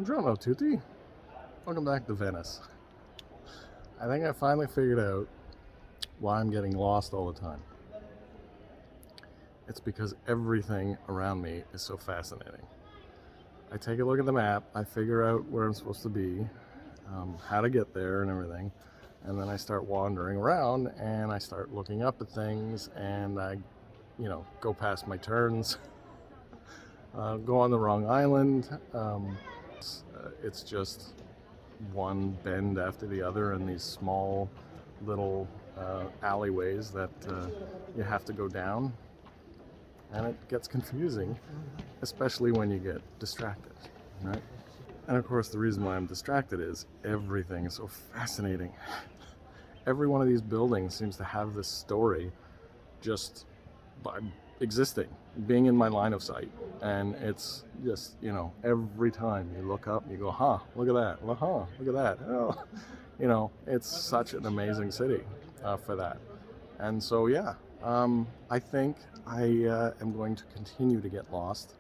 Buongiorno tutti. Welcome back to Venice. I think I finally figured out why I'm getting lost all the time. It's because everything around me is so fascinating. I take a look at the map, I figure out where I'm supposed to be, how to get there and everything, and then I start wandering around and I start looking up at things and I, go past my turns, go on the wrong island. It's just one bend after the other in these small little alleyways that you have to go down, and it gets confusing, especially when you get distracted, right? And of course, the reason why I'm distracted is everything is so fascinating. Every one of these buildings seems to have this story just by existing, being in my line of sight. And it's just, every time you look up, you go, look at that. Well, look at that. Oh, it's such an amazing city for that. And so, I think I am going to continue to get lost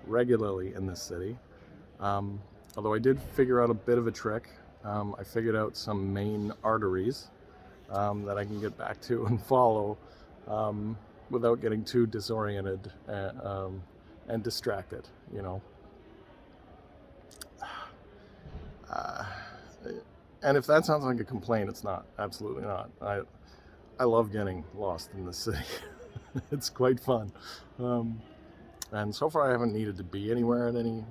regularly in this city. Although I did figure out a bit of a trick. I figured out some main arteries that I can get back to and follow without getting too disoriented and distracted, And if that sounds like a complaint, it's not. Absolutely not. I love getting lost in the city. It's quite fun. And so far I haven't needed to be anywhere at any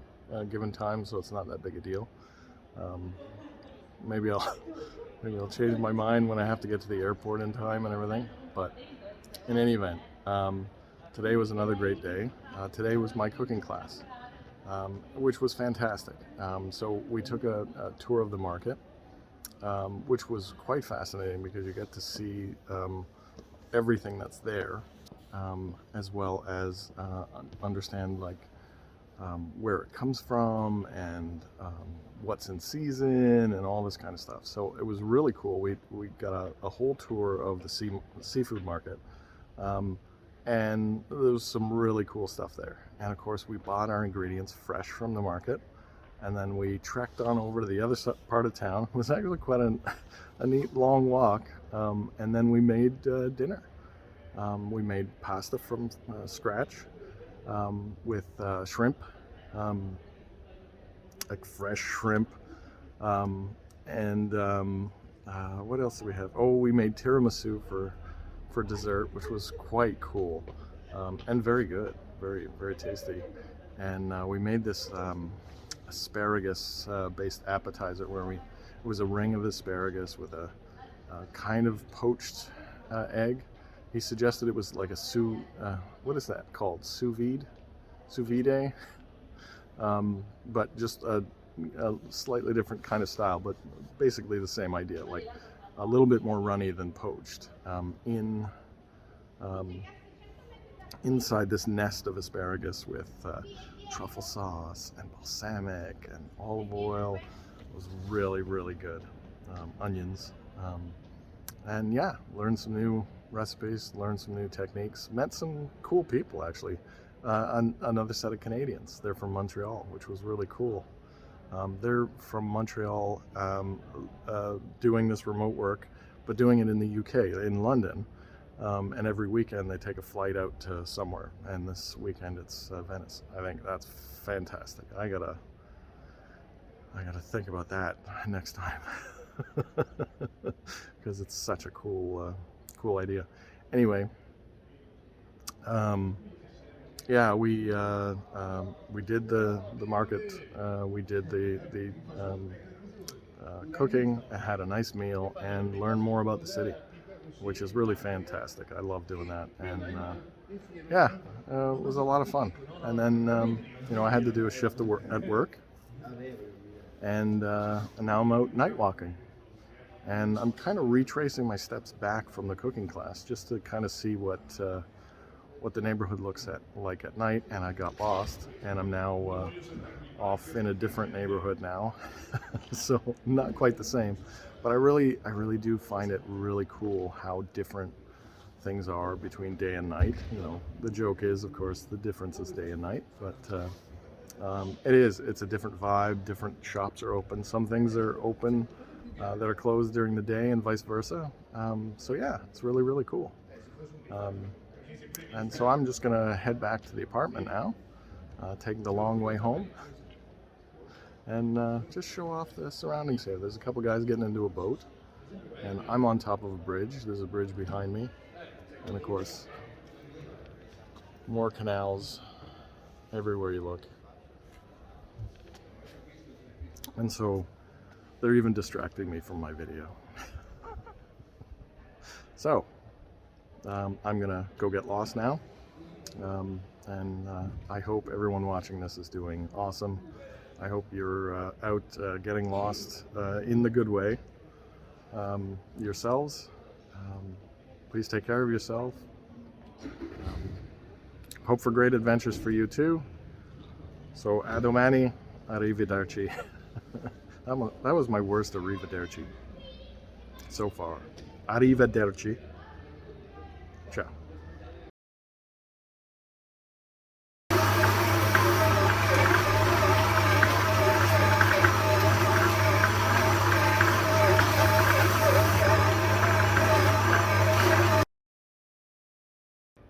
given time, so it's not that big a deal. Maybe I'll change my mind when I have to get to the airport in time and everything. But in any event, today was another great day. Today was my cooking class, which was fantastic. So we took a tour of the market, which was quite fascinating because you get to see everything that's there, as well as understand where it comes from and what's in season and all this kind of stuff. So it was really cool. We got a whole tour of the seafood market, and there was some really cool stuff there. And of course, we bought our ingredients fresh from the market, and then we trekked on over to the other part of town. It was actually quite a neat long walk, and then we made dinner. We made pasta from scratch with shrimp, like fresh shrimp, and what else do we have? Oh, we made tiramisu for dessert, which was quite cool, and very good, very, very tasty. And we made this asparagus based appetizer where it was a ring of asparagus with a kind of poached egg. He suggested it was like a what is that called? Sous vide, but just a slightly different kind of style, but basically the same idea, like a little bit more runny than poached, inside this nest of asparagus with truffle sauce and balsamic and olive oil. It was really, really good. Onions, and learned some new recipes, learned some new techniques, met some cool people actually. Another set of Canadians. They're from Montreal, which was really cool. They're from Montreal, doing this remote work, but doing it in the UK, in London. And every weekend they take a flight out to somewhere. And this weekend it's Venice. I think that's fantastic. I gotta think about that next time, because it's such a cool idea. Anyway, we did the market. We did the cooking, had a nice meal, and learned more about the city, which is really fantastic. I love doing that, and it was a lot of fun. And then I had to do a shift at work, and now I'm out night walking, and I'm kind of retracing my steps back from the cooking class just to kind of see what the neighborhood looks like at night. And I got lost, and I'm now off in a different neighborhood now. So not quite the same, but I really do find it really cool how different things are between day and night. The joke is, of course, the difference is day and night, but It's a different vibe. Different shops are open. Some things are open that are closed during the day, and vice versa. So yeah, it's really, really cool. And so I'm just gonna head back to the apartment now, take the long way home, and just show off the surroundings here. There's a couple guys getting into a boat, and I'm on top of a bridge. There's a bridge behind me, and of course, more canals everywhere you look. And so they're even distracting me from my video. So I'm gonna go get lost now, and I hope everyone watching this is doing awesome. I hope you're out getting lost in the good way yourselves. Please take care of yourself. Hope for great adventures for you too. So a domani, arrivederci. That was my worst arrivederci so far. Arrivederci. Ciao.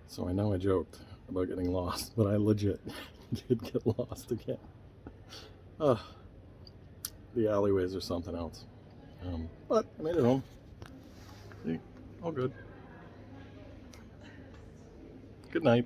So I know I joked about getting lost, but I legit did get lost again. The alleyways are something else. But I made it home. See, all good. Good night.